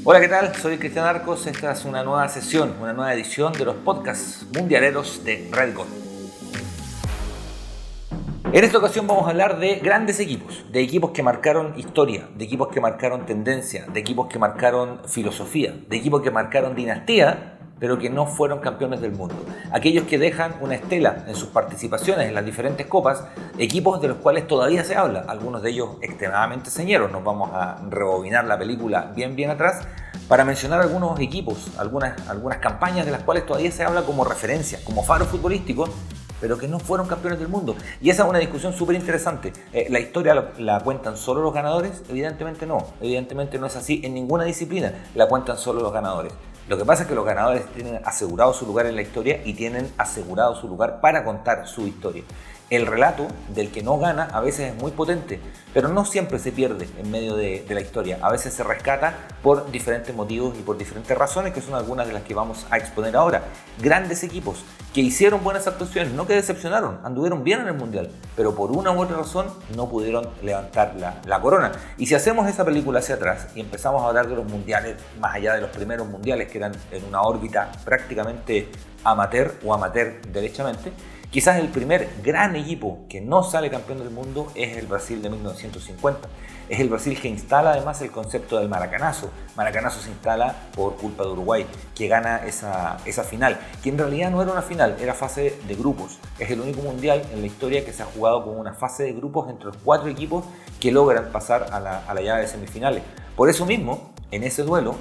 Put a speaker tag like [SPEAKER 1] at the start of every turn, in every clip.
[SPEAKER 1] Hola, ¿qué tal? Soy Cristian Arcos. Esta es una nueva sesión, una nueva edición de los podcasts mundialeros de Red Gol. En esta ocasión vamos a hablar de grandes equipos, de equipos que marcaron historia, de equipos que marcaron tendencia, de equipos que marcaron filosofía, de equipos que marcaron dinastía, pero que no fueron campeones del mundo. Aquellos que dejan una estela en sus participaciones en las diferentes copas, equipos de los cuales todavía se habla, algunos de ellos extremadamente señeros. Nos vamos a rebobinar la película bien atrás para mencionar algunos equipos, algunas campañas de las cuales todavía se habla como referencia, como faro futbolístico, pero que no fueron campeones del mundo. Y esa es una discusión súper interesante. ¿La historia la cuentan solo los ganadores? Evidentemente no es así en ninguna disciplina, la cuentan solo los ganadores. Lo que pasa es que los ganadores tienen asegurado su lugar en la historia y tienen asegurado su lugar para contar su historia. El relato del que no gana a veces es muy potente, pero no siempre se pierde en medio de la historia. A veces se rescata por diferentes motivos y por diferentes razones, que son algunas de las que vamos a exponer ahora. Grandes equipos que hicieron buenas actuaciones, no que decepcionaron, anduvieron bien en el Mundial, pero por una u otra razón no pudieron levantar la corona. Y si hacemos esa película hacia atrás y empezamos a hablar de los mundiales, más allá de los primeros mundiales que eran en una órbita prácticamente amateur o amateur derechamente, quizás el primer gran equipo que no sale campeón del mundo es el Brasil de 1950. Es el Brasil que instala además el concepto del maracanazo. Maracanazo se instala por culpa de Uruguay, que gana esa final, que en realidad no era una final, era fase de grupos. Es el único mundial en la historia que se ha jugado con una fase de grupos entre los 4 equipos que logran pasar a la llave de semifinales. Por eso mismo, en ese duelo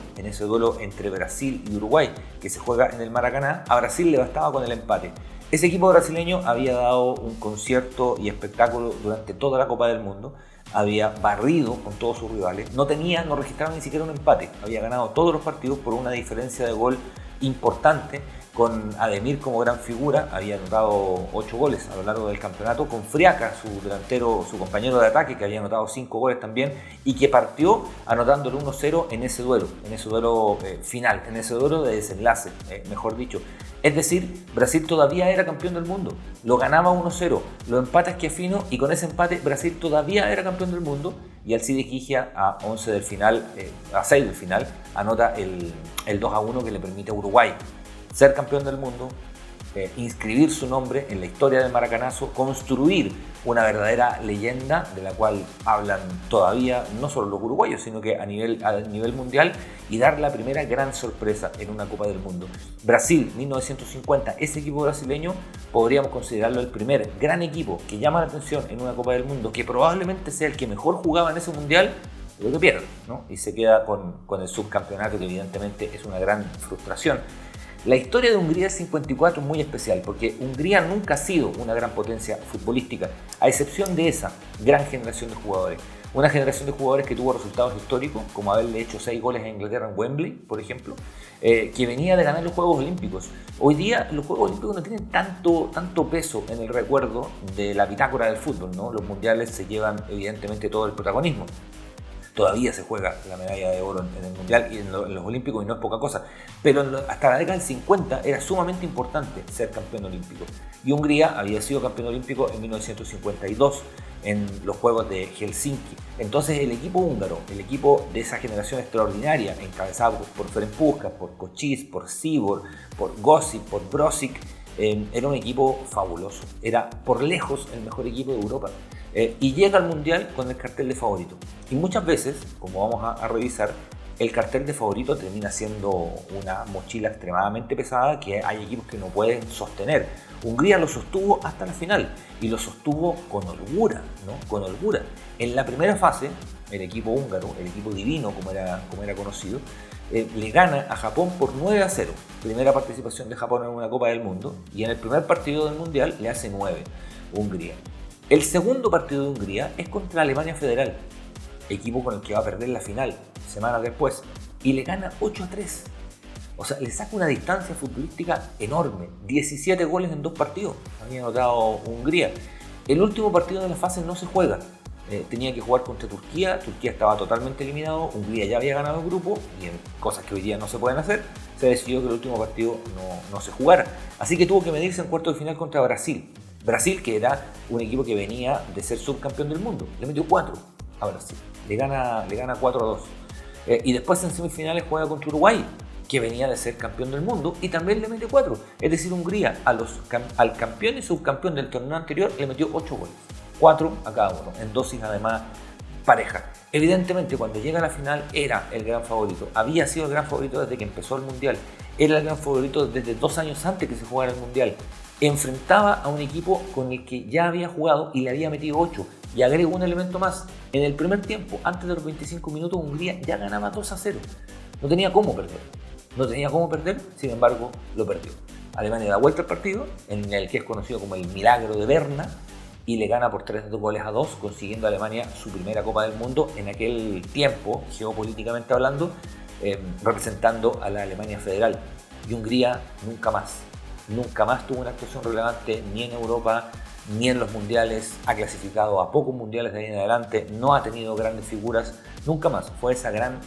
[SPEAKER 1] entre Brasil y Uruguay, que se juega en el Maracaná, a Brasil le bastaba con el empate. Ese equipo brasileño había dado un concierto y espectáculo durante toda la Copa del Mundo, había barrido con todos sus rivales, no registraba ni siquiera un empate, había ganado todos los partidos por una diferencia de gol importante, con Ademir como gran figura, había anotado 8 goles a lo largo del campeonato, con Friaca, su compañero de ataque, que había anotado 5 goles también, y que partió anotando el 1-0 en ese duelo final, en ese duelo de desenlace, mejor dicho. Es decir, Brasil todavía era campeón del mundo, lo ganaba 1-0, lo empata Schiaffino y con ese empate Brasil todavía era campeón del mundo, y Alcides Gigia a 6 del final anota el 2-1 que le permite a Uruguay ser campeón del mundo, inscribir su nombre en la historia del maracanazo, construir una verdadera leyenda de la cual hablan todavía no solo los uruguayos, sino que a nivel mundial, y dar la primera gran sorpresa en una Copa del Mundo. Brasil, 1950, ese equipo brasileño podríamos considerarlo el primer gran equipo que llama la atención en una Copa del Mundo, que probablemente sea el que mejor jugaba en ese mundial, pero que pierde, ¿no? Y se queda con el subcampeonato, que evidentemente es una gran frustración. La historia de Hungría del 54 es muy especial porque Hungría nunca ha sido una gran potencia futbolística, a excepción de esa gran generación de jugadores. Una generación de jugadores que tuvo resultados históricos, como haberle hecho 6 goles a Inglaterra en Wembley, por ejemplo, que venía de ganar los Juegos Olímpicos. Hoy día los Juegos Olímpicos no tienen tanto peso en el recuerdo de la bitácora del fútbol, ¿no? Los mundiales se llevan evidentemente todo el protagonismo. Todavía se juega la medalla de oro en el Mundial y en los Olímpicos, y no es poca cosa. Pero hasta la década del 50 era sumamente importante ser campeón olímpico. Y Hungría había sido campeón olímpico en 1952 en los Juegos de Helsinki. Entonces el equipo húngaro, el equipo de esa generación extraordinaria, encabezado por Ferenc Puskás, por Kocsis, por Szibor, por Gossip, por Brozic, era un equipo fabuloso. Era por lejos el mejor equipo de Europa. Y llega al Mundial con el cartel de favorito. Y muchas veces, como vamos a revisar, el cartel de favorito termina siendo una mochila extremadamente pesada que hay equipos que no pueden sostener. Hungría lo sostuvo hasta la final y lo sostuvo con holgura, ¿no? Con holgura. En la primera fase, el equipo húngaro, el equipo divino como era conocido, le gana a Japón por 9-0. Primera participación de Japón en una Copa del Mundo, y en el primer partido del Mundial le hace 9 Hungría. El segundo partido de Hungría es contra Alemania Federal, equipo con el que va a perder la final semanas después, y le gana 8-3. O sea, le saca una distancia futbolística enorme. 17 goles en 2 partidos había anotado Hungría. El último partido de la fase no se juega. Tenía que jugar contra Turquía. Turquía estaba totalmente eliminado. Hungría ya había ganado el grupo, y en cosas que hoy día no se pueden hacer, se decidió que el último partido no se jugara. Así que tuvo que medirse en cuartos de final contra Brasil. Brasil, que era un equipo que venía de ser subcampeón del mundo, le metió 4 a Brasil. Le gana 4-2. Y después en semifinales juega contra Uruguay, que venía de ser campeón del mundo, y también le mete 4. Es decir, Hungría al campeón y subcampeón del torneo anterior le metió 8 goles. 4 a cada uno, en dosis además pareja. Evidentemente, cuando llega a la final era el gran favorito. Había sido el gran favorito desde que empezó el Mundial. Era el gran favorito desde 2 años antes que se jugara el Mundial. Enfrentaba a un equipo con el que ya había jugado y le había metido 8. Y agrego un elemento más. En el primer tiempo, antes de los 25 minutos, Hungría ya ganaba 2-0. No tenía cómo perder. No tenía cómo perder, sin embargo, lo perdió. Alemania da vuelta al partido, en el que es conocido como el milagro de Berna, y le gana por 3-2, consiguiendo a Alemania su primera Copa del Mundo en aquel tiempo, geopolíticamente hablando, representando a la Alemania federal. Y Hungría nunca más tuvo una actuación relevante ni en Europa ni en los mundiales. Ha clasificado a pocos mundiales de ahí en adelante, no ha tenido grandes figuras, nunca más. Fue esa gran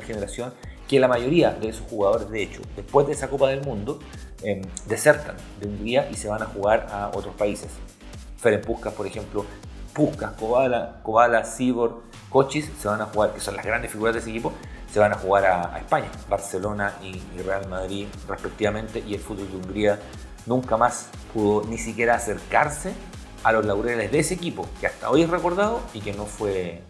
[SPEAKER 1] generación que la mayoría de esos jugadores, de hecho, después de esa Copa del Mundo, desertan de Hungría y se van a jugar a otros países. Ferenc Puskás, por ejemplo, Kovala, Sibor, Kochis se van a jugar, que son las grandes figuras de ese equipo, se van a jugar a España, Barcelona y Real Madrid respectivamente, y el fútbol de Hungría nunca más pudo ni siquiera acercarse a los laureles de ese equipo, que hasta hoy es recordado y que no fue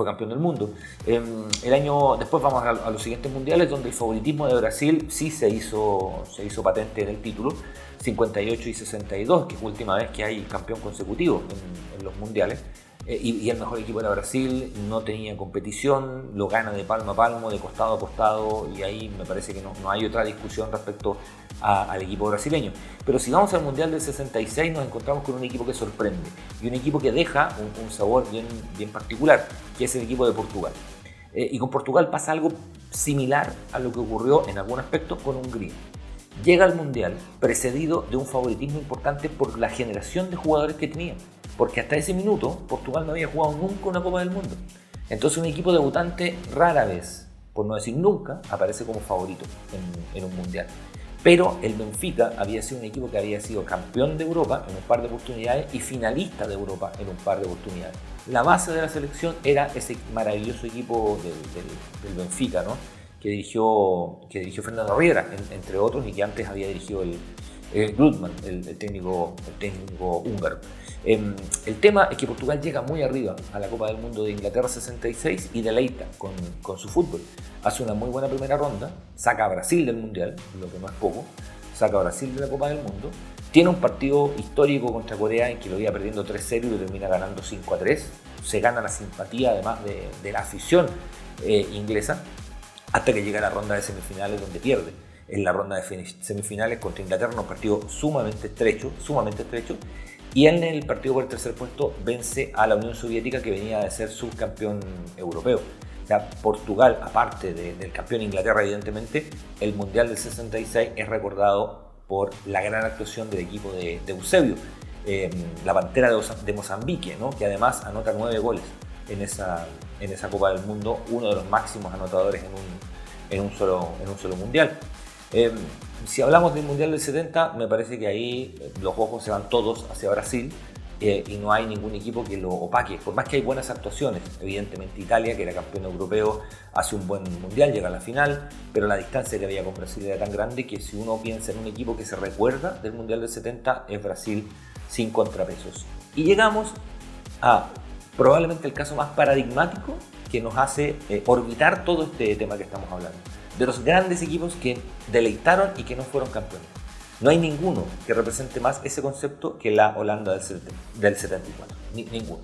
[SPEAKER 1] campeón del mundo. Después vamos a los siguientes mundiales, donde el favoritismo de Brasil sí se hizo patente en el título, 58 y 62, que es la última vez que hay campeón consecutivo en los mundiales. Y el mejor equipo era Brasil, no tenía competición, lo gana de palmo a palmo, de costado a costado, y ahí me parece que no hay otra discusión respecto al equipo brasileño. Pero si vamos al Mundial del 66 nos encontramos con un equipo que sorprende, y un equipo que deja un sabor bien particular, que es el equipo de Portugal. Y con Portugal pasa algo similar a lo que ocurrió en algún aspecto con Hungría. Llega al Mundial precedido de un favoritismo importante por la generación de jugadores que tenía, porque hasta ese minuto Portugal no había jugado nunca una Copa del Mundo. Entonces un equipo debutante rara vez, por no decir nunca, aparece como favorito en un Mundial. Pero el Benfica había sido un equipo que había sido campeón de Europa en un par de oportunidades y finalista de Europa en un par de oportunidades. La base de la selección era ese maravilloso equipo del Benfica, ¿no? que dirigió Fernando Riera, entre otros, y que antes había dirigido el Grudman, el técnico húngaro. El tema es que Portugal llega muy arriba a la Copa del Mundo de Inglaterra 66 y deleita con su fútbol. Hace una muy buena primera ronda, saca a Brasil del Mundial, lo que no es poco, saca a Brasil de la Copa del Mundo, tiene un partido histórico contra Corea en que lo iba perdiendo 3-0 y lo termina ganando 5-3, se gana la simpatía además de la afición inglesa, hasta que llega a la ronda de semifinales donde pierde. En la ronda de semifinales contra Inglaterra, un partido sumamente estrecho, y en el partido por el tercer puesto vence a la Unión Soviética, que venía de ser subcampeón europeo. O sea, Portugal, aparte del campeón Inglaterra, evidentemente, el Mundial del 66 es recordado por la gran actuación del equipo de Eusebio, la Pantera de Mozambique, ¿no? Que además anota 9 goles en esa Copa del Mundo, uno de los máximos anotadores en un solo mundial. Si hablamos del Mundial del 70, me parece que ahí los ojos se van todos hacia Brasil y no hay ningún equipo que lo opaque, por más que hay buenas actuaciones. Evidentemente Italia, que era campeón europeo, hace un buen Mundial, llega a la final, pero la distancia que había con Brasil era tan grande que si uno piensa en un equipo que se recuerda del Mundial del 70, es Brasil sin contrapesos. Y llegamos a probablemente el caso más paradigmático que nos hace orbitar todo este tema que estamos hablando, de los grandes equipos que deleitaron y que no fueron campeones. No hay ninguno que represente más ese concepto que la Holanda del 74. Ninguno.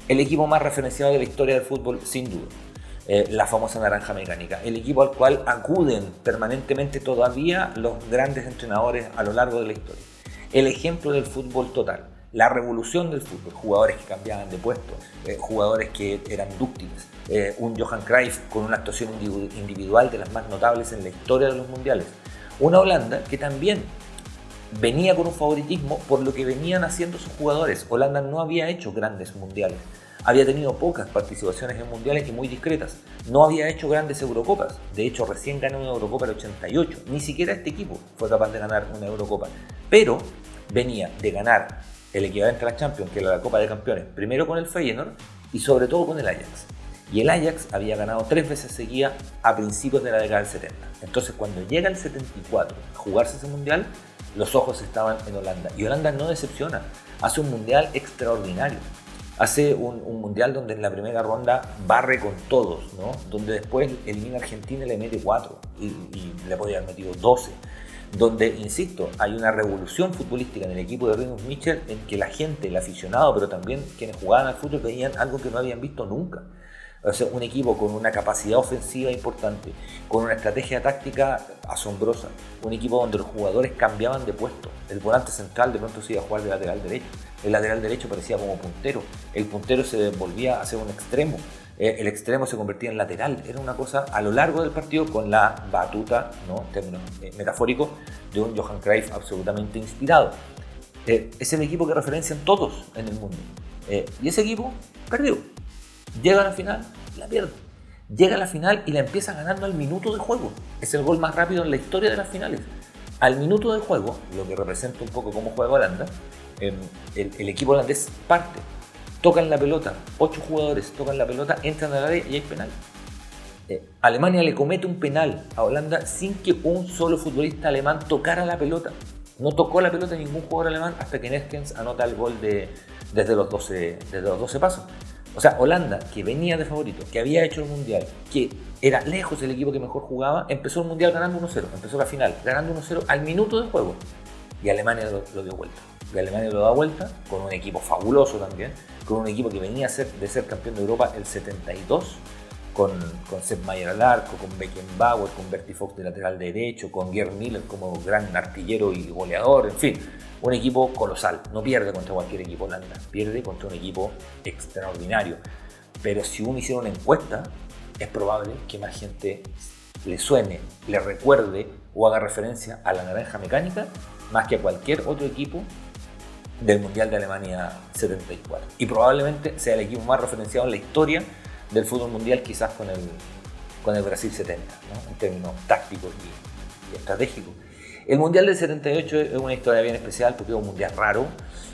[SPEAKER 1] El equipo más referenciado de la historia del fútbol, sin duda. La famosa naranja mecánica. El equipo al cual acuden permanentemente todavía los grandes entrenadores a lo largo de la historia. El ejemplo del fútbol total. La revolución del fútbol, jugadores que cambiaban de puesto, jugadores que eran dúctiles, un Johan Cruyff con una actuación individual de las más notables en la historia de los mundiales, una Holanda que también venía con un favoritismo por lo que venían haciendo sus jugadores. Holanda no había hecho grandes mundiales, había tenido pocas participaciones en mundiales y muy discretas, no había hecho grandes Eurocopas, de hecho recién ganó una Eurocopa en el 88, ni siquiera este equipo fue capaz de ganar una Eurocopa, pero venía de ganar el equivalente a la Champions, que era la Copa de Campeones, primero con el Feyenoord y sobre todo con el Ajax. Y el Ajax había ganado 3 veces seguidas a principios de la década del 70. Entonces, cuando llega el 74 a jugarse ese mundial, los ojos estaban en Holanda. Y Holanda no decepciona. Hace un mundial extraordinario. Hace un mundial donde en la primera ronda barre con todos, ¿no? Donde después elimina a Argentina y le mete 4 y le podía haber metido 12. Donde, insisto, hay una revolución futbolística en el equipo de Rinus Michel en que la gente, el aficionado, pero también quienes jugaban al fútbol veían algo que no habían visto nunca. O sea, un equipo con una capacidad ofensiva importante, con una estrategia táctica asombrosa, un equipo donde los jugadores cambiaban de puesto. El volante central de pronto se iba a jugar de lateral derecho, el lateral derecho parecía como puntero, el puntero se volvía a ser un extremo, el extremo se convertía en lateral. Era una cosa a lo largo del partido con la batuta, ¿no? En términos metafóricos, de un Johan Cruyff absolutamente inspirado. Es el equipo que referencian todos en el mundo. Y ese equipo perdió. Llega a la final, la pierde. Llega a la final y la empieza ganando al minuto de juego. Es el gol más rápido en la historia de las finales. Al minuto de juego, lo que representa un poco cómo juega Holanda, el equipo holandés parte, tocan la pelota, 8 jugadores tocan la pelota, entran al área y hay penal. Alemania le comete un penal a Holanda sin que un solo futbolista alemán tocara la pelota. No tocó la pelota ningún jugador alemán hasta que Neskens anota el gol desde los 12 pasos. O sea, Holanda, que venía de favorito, que había hecho el Mundial, que era lejos el equipo que mejor jugaba, empezó el Mundial ganando 1-0, empezó la final ganando 1-0 al minuto de juego. Y Alemania lo dio vuelta. Y Alemania lo da vuelta con un equipo fabuloso también, con un equipo que venía de ser campeón de Europa el 72, con Sepp Maier al arco, con Beckenbauer, con Bertie Fox de lateral derecho, con Gerd Müller como gran artillero y goleador, en fin, un equipo colosal. No pierde contra cualquier equipo Holanda, pierde contra un equipo extraordinario. Pero si uno hiciera una encuesta, es probable que más gente le suene, le recuerde o haga referencia a la naranja mecánica más que a cualquier otro equipo del Mundial de Alemania 74. Y probablemente sea el equipo más referenciado en la historia del fútbol mundial, quizás con el Brasil 70, ¿no? En términos tácticos y estratégicos. El Mundial del 78 es una historia bien especial porque es un mundial raro,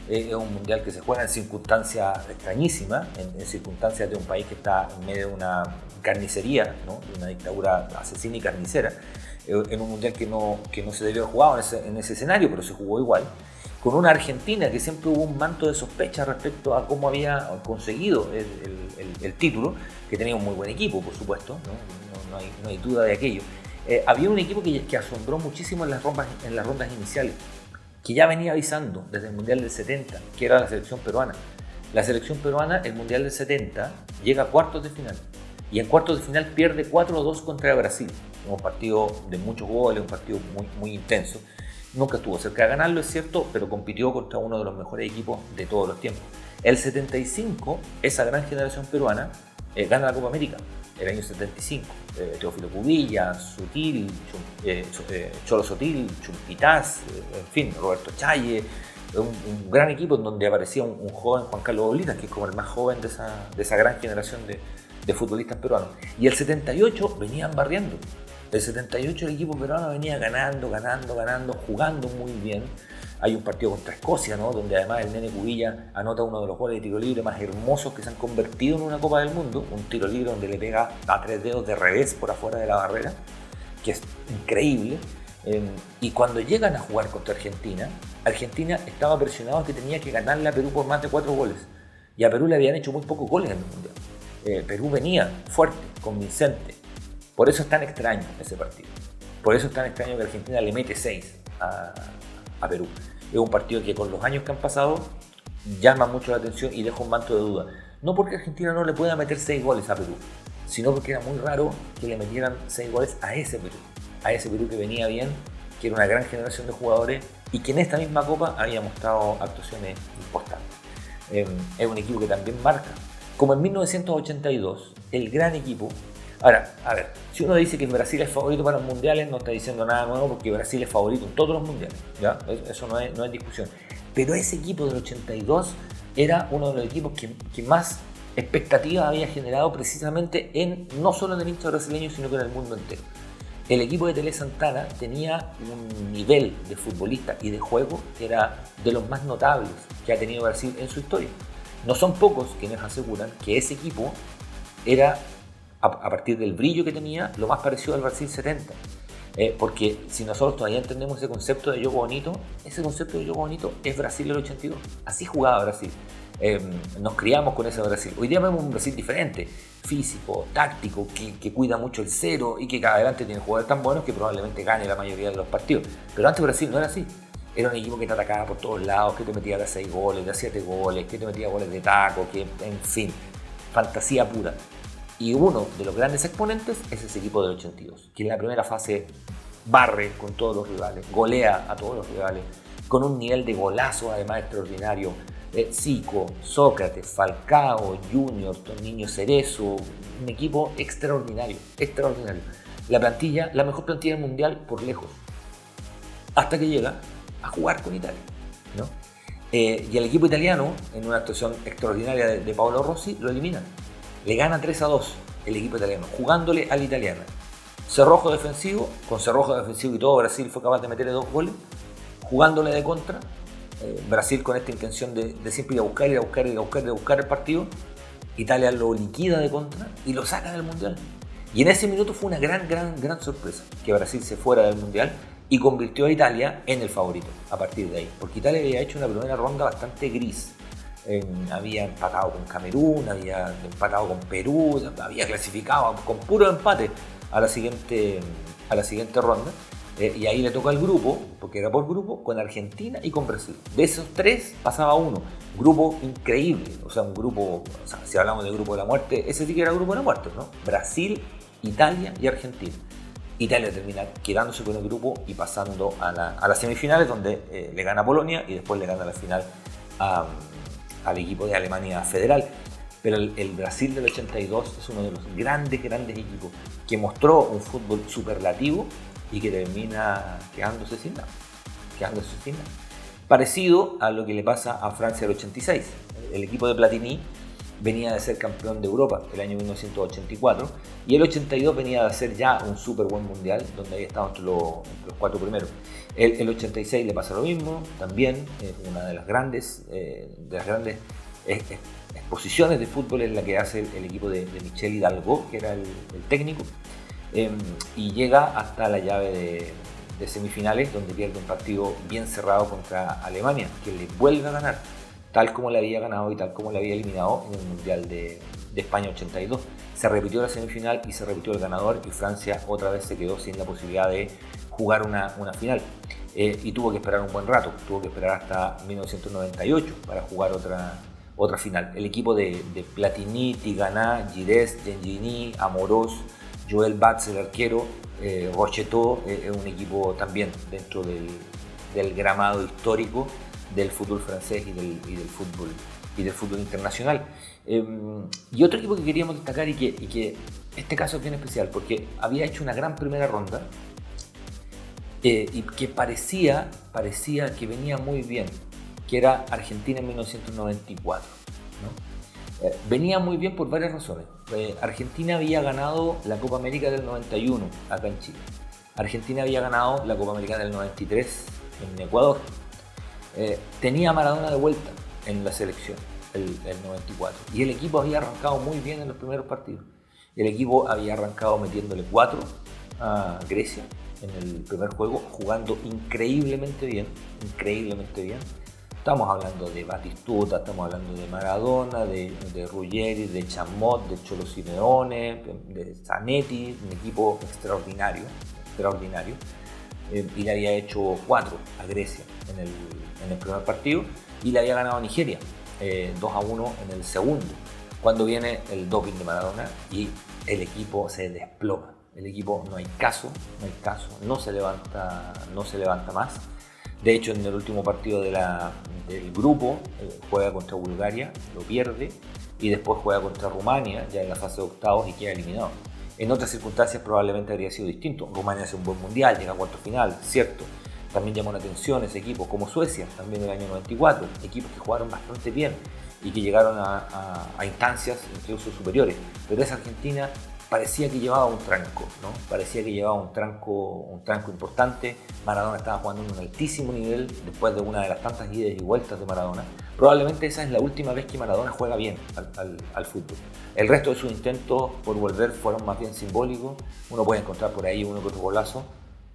[SPEAKER 1] es un mundial que se juega en circunstancias extrañísimas, en circunstancias de un país que está en medio de una carnicería, ¿no? De una dictadura asesina y carnicera, en un mundial que no se debió haber jugado en ese escenario, pero se jugó igual, con una Argentina que siempre hubo un manto de sospecha respecto a cómo había conseguido el título, que tenía un muy buen equipo, por supuesto, no hay duda de aquello. Había un equipo que asombró muchísimo en las rondas iniciales, que ya venía avisando desde el Mundial del 70, que era la selección peruana. La selección peruana, el Mundial del 70, llega a cuartos de final, y en cuartos de final pierde 4-2 contra Brasil, un partido de muchos goles, un partido muy, muy intenso. Nunca estuvo cerca de ganarlo, es cierto, pero compitió contra uno de los mejores equipos de todos los tiempos. El 75, esa gran generación peruana, gana la Copa América, el año 75. Teófilo Cubilla, Sutil, Cholo Sotil, Chumpitaz, en fin, Roberto Challe, un gran equipo en donde aparecía un joven Juan Carlos Oblitas, que es como el más joven de esa gran generación de futbolistas peruanos. Y el 78 venían barriendo. El 78 el equipo peruano venía ganando, jugando muy bien. Hay un partido contra Escocia, ¿no? Donde además el nene Cubilla anota uno de los goles de tiro libre más hermosos que se han convertido en una Copa del Mundo. Un tiro libre donde le pega a 3 dedos de revés por afuera de la barrera, que es increíble. Y cuando llegan a jugar contra Argentina, Argentina estaba presionado que tenía que ganarle a Perú por más de 4 goles. Y a Perú le habían hecho muy pocos goles en el Mundial. Perú venía fuerte, convincente. Por eso es tan extraño ese partido. Por eso es tan extraño que Argentina le mete 6 a Perú. Es un partido que con los años que han pasado llama mucho la atención y deja un manto de duda. No porque Argentina no le pueda meter 6 goles a Perú, sino porque era muy raro que le metieran 6 goles a ese Perú. A ese Perú que venía bien, que era una gran generación de jugadores y que en esta misma Copa había mostrado actuaciones importantes. Es un equipo que también marca. Como en 1982, el gran equipo. Ahora, a ver, si uno dice que Brasil es favorito para los mundiales, no está diciendo nada nuevo porque Brasil es favorito en todos los mundiales, ¿ya? Eso no es discusión. Pero ese equipo del 82 era uno de los equipos que más expectativas había generado precisamente no solo en el hincha brasileño, sino que en el mundo entero. El equipo de Tele Santana tenía un nivel de futbolista y de juego que era de los más notables que ha tenido Brasil en su historia. No son pocos quienes aseguran que ese equipo era, a partir del brillo que tenía, lo más parecido al Brasil 70. Porque si nosotros todavía entendemos ese concepto de juego bonito, ese concepto de juego bonito es Brasil del 82. Así jugaba Brasil. Nos criamos con ese Brasil. Hoy día vemos un Brasil diferente, físico, táctico, que cuida mucho el cero y que cada adelante tiene jugadores tan buenos que probablemente gane la mayoría de los partidos. Pero antes Brasil no era así. Era un equipo que te atacaba por todos lados, que te metía de 6 goles, de 7 goles, que te metía goles de taco, que, en fin, fantasía pura. Y uno de los grandes exponentes es ese equipo del 82, que en la primera fase barre con todos los rivales, golea a todos los rivales, con un nivel de golazo además extraordinario. Zico, Sócrates, Falcao, Junior, Niño Cerezo, un equipo extraordinario, extraordinario. La plantilla, la mejor plantilla del mundial por lejos, hasta que llega a jugar con Italia, ¿no? Y el equipo italiano, en una actuación extraordinaria de Paolo Rossi, lo elimina. Le gana 3-2 el equipo italiano, jugándole al italiano. Cerrojo defensivo, con cerrojo defensivo y todo, Brasil fue capaz de meterle 2 goles, jugándole de contra. Brasil con esta intención de siempre ir a buscar el partido. Italia lo liquida de contra y lo saca del Mundial. Y en ese minuto fue una gran sorpresa que Brasil se fuera del Mundial y convirtió a Italia en el favorito a partir de ahí. Porque Italia había hecho una primera ronda bastante gris. Había empatado con Camerún, había empatado con Perú, había clasificado con puro empate a la siguiente ronda. Y ahí le toca al grupo, porque era por grupo, con Argentina y con Brasil. De esos 3 pasaba uno. Grupo increíble, o sea, un grupo, o sea, si hablamos del grupo de la muerte, ese sí que era el grupo de la muerte, ¿no? Brasil, Italia y Argentina. Italia termina quedándose con el grupo y pasando a las semifinales, donde le gana a Polonia y después le gana la final al equipo de Alemania Federal. Pero el Brasil del 82 es uno de los grandes equipos que mostró un fútbol superlativo y que termina quedándose sin nada. Parecido a lo que le pasa a Francia del 86. El equipo de Platini venía de ser campeón de Europa el año 1984 y el 82 venía de hacer ya un súper buen mundial donde había estado entre los 4 primeros. El 86 le pasa lo mismo, también una de las grandes exposiciones de fútbol es la que hace el equipo de Michel Hidalgo, que era el técnico, y llega hasta la llave de semifinales, donde pierde un partido bien cerrado contra Alemania, que le vuelve a ganar, tal como le había ganado y tal como le había eliminado en el Mundial de España 82. Se repitió la semifinal y se repitió el ganador, y Francia otra vez se quedó sin la posibilidad de jugar una final. Y tuvo que esperar un buen rato, tuvo que esperar hasta 1998 para jugar otra final. El equipo de Platini, Tigana, Gires, Gengini, Amorós, Joel Batz, el arquero, Rocheteau, es un equipo también dentro del gramado histórico del fútbol francés y del fútbol internacional. Y otro equipo que queríamos destacar y que este caso es bien especial porque había hecho una gran primera ronda y que parecía que venía muy bien, que era Argentina en 1994, ¿no? Venía muy bien por varias razones. Argentina había ganado la Copa América del 91 acá en Chile. Argentina había ganado la Copa América del 93 en Ecuador. Tenía a Maradona de vuelta en la selección el 94. Y el equipo había arrancado muy bien en los primeros partidos. El equipo había arrancado metiéndole 4 a Grecia en el primer juego, jugando increíblemente bien. Estamos hablando de Batistuta, estamos hablando de Maradona, de Ruggeri, de Chamot, de Cholo Simeone, de Zanetti, un equipo extraordinario. Y le había hecho 4 a Grecia en el primer partido y le había ganado a Nigeria 2-1 en el segundo, cuando viene el doping de Maradona y el equipo se desploma. El equipo no hay caso, no se levanta más. De hecho, en el último partido del grupo juega contra Bulgaria, lo pierde y después juega contra Rumania ya en la fase de octavos y queda eliminado. En otras circunstancias probablemente habría sido distinto. Rumania hace un buen mundial, llega a cuartos final, cierto. También llamó la atención ese equipo, como Suecia, también en el año 94, equipos que jugaron bastante bien y que llegaron a instancias incluso superiores. Pero esa Argentina parecía que llevaba un tranco, ¿no? Parecía que llevaba un tranco importante. Maradona estaba jugando en un altísimo nivel después de una de las tantas idas y vueltas de Maradona. Probablemente esa es la última vez que Maradona juega bien al fútbol. El resto de sus intentos por volver fueron más bien simbólicos. Uno puede encontrar por ahí uno que otro golazo,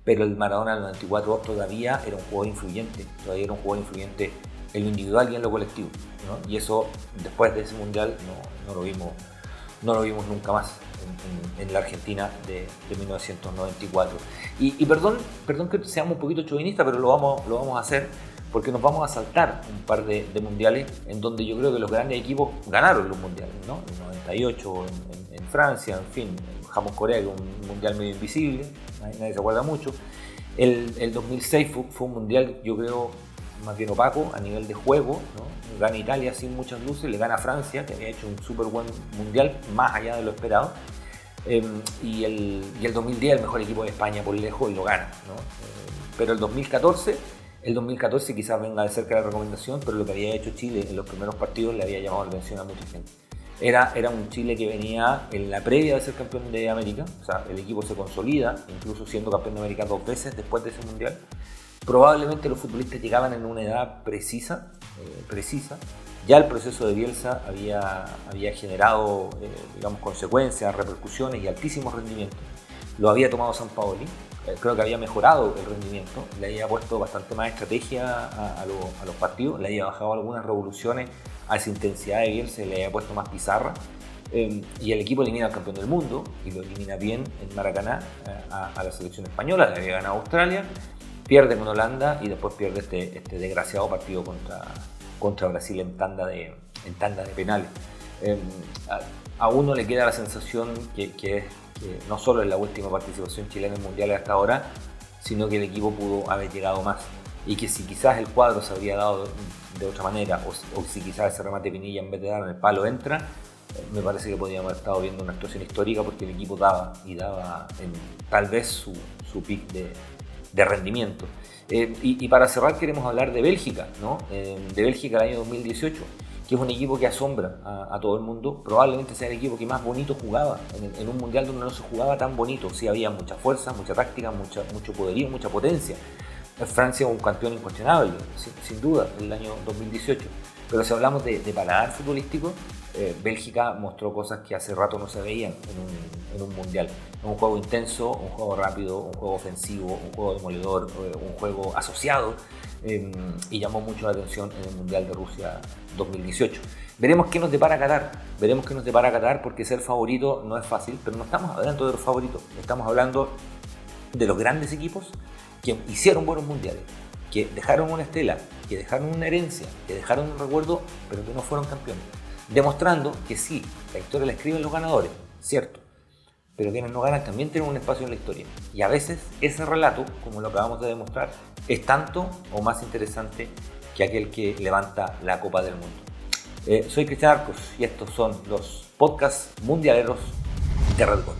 [SPEAKER 1] pero el Maradona del 94 todavía era un jugador influyente, en lo individual y en lo colectivo, ¿no? Y eso después de ese mundial no lo vimos nunca más en la Argentina de 1994. Y perdón que seamos un poquito chauvinistas, pero lo vamos a hacer porque nos vamos a saltar un par de mundiales en donde yo creo que los grandes equipos ganaron los mundiales, ¿no? En 98 en Francia, en fin, Japón-Corea, que es un mundial medio invisible, nadie se acuerda mucho. El 2006 fue un mundial, yo creo, más bien opaco a nivel de juego, ¿no? Gana Italia sin muchas luces, le gana Francia, que había hecho un súper buen mundial, más allá de lo esperado. Y el 2010 el mejor equipo de España por lejos y lo gana, ¿no? Pero el 2014 quizás venga de cerca la recomendación, pero lo que había hecho Chile en los primeros partidos le había llamado la atención a mucha gente. Era un Chile que venía en la previa de ser campeón de América, o sea, el equipo se consolida, incluso siendo campeón de América 2 veces después de ese mundial. Probablemente los futbolistas llegaban en una edad precisa. Ya el proceso de Bielsa había generado, consecuencias, repercusiones y altísimos rendimientos. Lo había tomado Sampaoli. Creo que había mejorado el rendimiento, le había puesto bastante más estrategia a los partidos, le había bajado algunas revoluciones a esa intensidad de Bielsa, le había puesto más pizarra, y el equipo elimina al campeón del mundo y lo elimina bien en Maracaná a la selección española. Le había ganado Australia, pierde con Holanda y después pierde este desgraciado partido contra Brasil en tanda de penales. A uno le queda la sensación que no solo es la última participación chilena en mundiales hasta ahora, sino que el equipo pudo haber llegado más, y que si quizás el cuadro se habría dado de otra manera, o si quizás ese remate Pinilla en vez de dar en el palo entra, me parece que podríamos haber estado viendo una actuación histórica, porque el equipo daba en tal vez su pick de rendimiento. Y para cerrar queremos hablar de Bélgica, ¿no? De Bélgica el año 2018, que es un equipo que asombra a todo el mundo. Probablemente sea el equipo que más bonito jugaba en un mundial donde no se jugaba tan bonito. Sí, había mucha fuerza, mucha táctica, mucho poderío, mucha potencia. Francia es un campeón incuestionable, sin duda, el año 2018. Pero si hablamos de paladar futbolístico, Bélgica mostró cosas que hace rato no se veían en un mundial. Un juego intenso, un juego rápido, un juego ofensivo, un juego demoledor, un juego asociado, y llamó mucho la atención en el Mundial de Rusia 2018. Veremos qué nos depara Qatar, porque ser favorito no es fácil, pero no estamos hablando de los favoritos, estamos hablando de los grandes equipos que hicieron buenos mundiales, que dejaron una estela, que dejaron una herencia, que dejaron un recuerdo, pero que no fueron campeones. Demostrando que sí, la historia la escriben los ganadores, cierto, pero quienes no ganan también tienen un espacio en la historia. Y a veces ese relato, como lo acabamos de demostrar, es tanto o más interesante que aquel que levanta la Copa del Mundo. Soy Cristian Arcos y estos son los podcasts mundialeros de Red Bull.